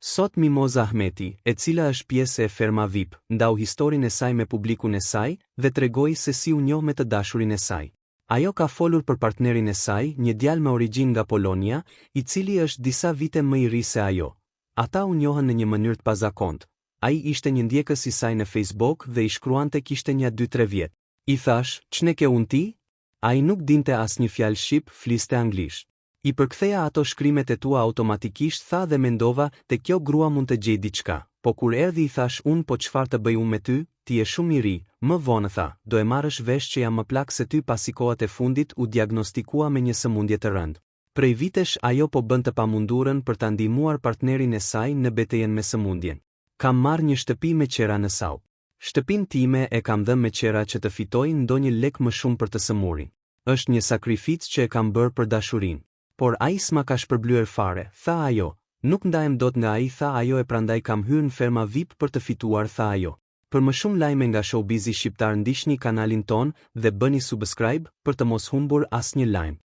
Sot Mimoza Ahmeti, e cila është pjesë e Ferma VIP, ndau historinë e saj me publikun e saj dhe tregoi se si u njoh me të dashurin e saj. Ajo ka folur për partnerin e saj, një djalë me origjinë nga Polonia, i cili është disa vite më i ri se ajo. Ata u njohën në një mënyrë të pazakontë. Ai ishte një ndjekës i saj në Facebook dhe i shkruante kishte një 2-3 vjet. I thash, "Ç'ne ke unë ti?" Ai nuk dinte asnjë fjalë shqip, fliste anglisht. I përktheja ato shkrimet e tua automatikisht, tha, dhe mendova, te kjo grua mund të gjej diçka. Po kur erdhi i thash unë, po çfarë të bëj unë me ty, ti je shumë i ri. Më vonë tha, do e marrësh vesh që jam më plak se ty, pasi kohët e fundit u diagnostikua me një sëmundje të rëndë. Prej vitesh ajo po bën të pamundurën për ta ndihmuar partnerin e saj në betejën me sëmundjen. Kam marrë një shtëpi me qera në Sau. Shtëpinë time e kam dhënë me qera që të fitoj ndonjë lek më shumë për të sëmurin. Është një sakrificë që e kam bërë për dashurinë. Por ai s'ma ka shpërblyer fare, tha ajo. Nuk ndajem dot nga ai, tha ajo, e prandaj kam hyrë në Ferma VIP për të fituar, tha ajo. Për më shumë lajme nga showbizi shqiptar, ndiqni kanalin ton dhe bëni subscribe për të mos humbur asnjë lajm.